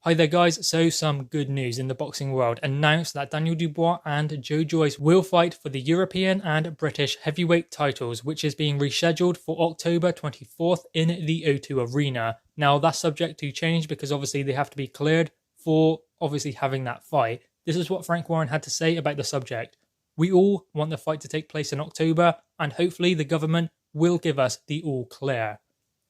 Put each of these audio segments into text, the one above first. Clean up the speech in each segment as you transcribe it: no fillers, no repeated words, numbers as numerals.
Hi there guys, so some good news in the boxing world. Announced that Daniel Dubois and Joe Joyce will fight for the European and British heavyweight titles, which is being rescheduled for October 24th in the O2 Arena. Now that's subject to change because obviously they have to be cleared for obviously having that fight. This is what Frank Warren had to say about the subject. We all want the fight to take place in October and hopefully the government will give us the all clear.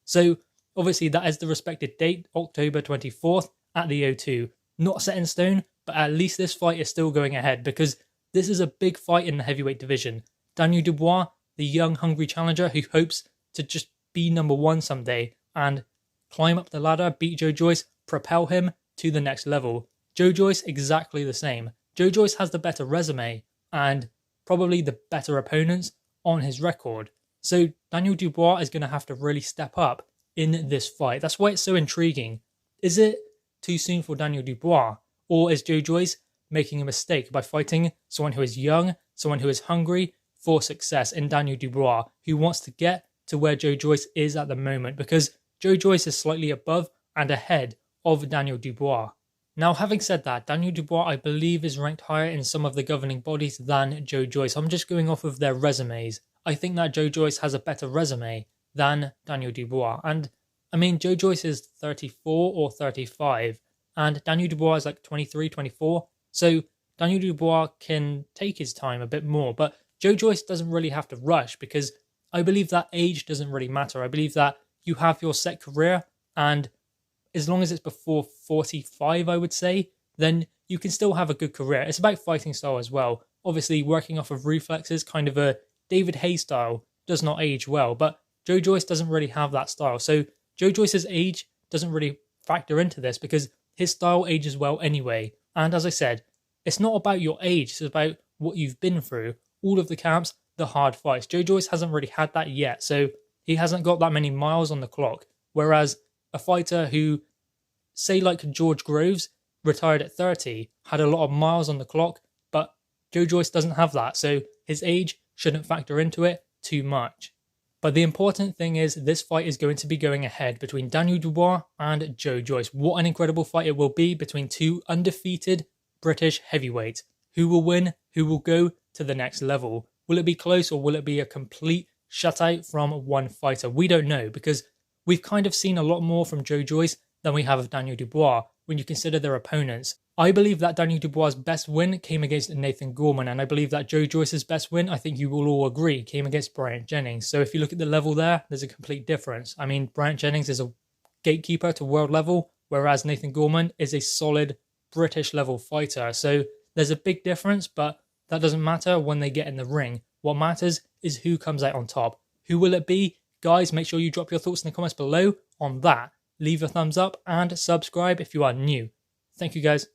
So obviously that is the respected date, October 24th. At the O2. Not set in stone, but at least this fight is still going ahead because this is a big fight in the heavyweight division. Daniel Dubois, the young, hungry challenger who hopes to just be number one someday and climb up the ladder, beat Joe Joyce, propel him to the next level. Joe Joyce, exactly the same. Joe Joyce has the better resume and probably the better opponents on his record. So Daniel Dubois is going to have to really step up in this fight. That's why it's so intriguing. Is it too soon for Daniel Dubois? Or is Joe Joyce making a mistake by fighting someone who is young, someone who is hungry for success in Daniel Dubois, who wants to get to where Joe Joyce is at the moment? Because Joe Joyce is slightly above and ahead of Daniel Dubois. Now, having said that, Daniel Dubois, I believe, is ranked higher in some of the governing bodies than Joe Joyce. I'm just going off of their resumes. I think that Joe Joyce has a better resume than Daniel Dubois. And I mean, Joe Joyce is 34 or 35, and Daniel Dubois is like 23, 24. So Daniel Dubois can take his time a bit more, but Joe Joyce doesn't really have to rush because I believe that age doesn't really matter. I believe that you have your set career, and as long as it's before 45, I would say, then you can still have a good career. It's about fighting style as well. Obviously, working off of reflexes, kind of a David Haye style, does not age well, but Joe Joyce doesn't really have that style. So Joe Joyce's age doesn't really factor into this because his style ages well anyway. And as I said, it's not about your age, it's about what you've been through. All of the camps, the hard fights. Joe Joyce hasn't really had that yet, so he hasn't got that many miles on the clock. Whereas a fighter who, say like George Groves, retired at 30, had a lot of miles on the clock, but Joe Joyce doesn't have that, so his age shouldn't factor into it too much. But the important thing is this fight is going to be going ahead between Daniel Dubois and Joe Joyce. What an incredible fight it will be between two undefeated British heavyweights. Who will win? Who will go to the next level? Will it be close or will it be a complete shutout from one fighter? We don't know because we've kind of seen a lot more from Joe Joyce than we have of Daniel Dubois when you consider their opponents. I believe that Daniel Dubois' best win came against Nathan Gorman, and I believe that Joe Joyce's best win, I think you will all agree, came against Bryant Jennings. So if you look at the level there, there's a complete difference. I mean, Bryant Jennings is a gatekeeper to world level, whereas Nathan Gorman is a solid British level fighter. So there's a big difference, but that doesn't matter when they get in the ring. What matters is who comes out on top. Who will it be? Guys, make sure you drop your thoughts in the comments below on that. Leave a thumbs up and subscribe if you are new. Thank you guys.